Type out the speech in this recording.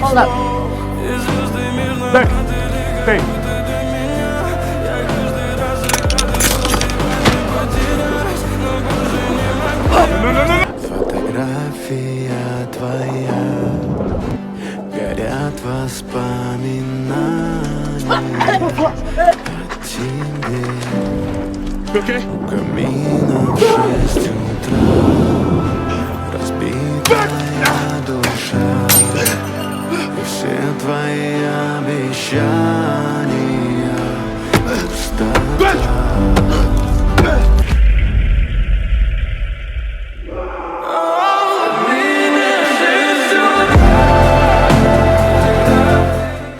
Hold up. Hey. Фотография твоя, горят воспоминания о тебе. У камина в 6 утра, разбитая душа, и все твои обещания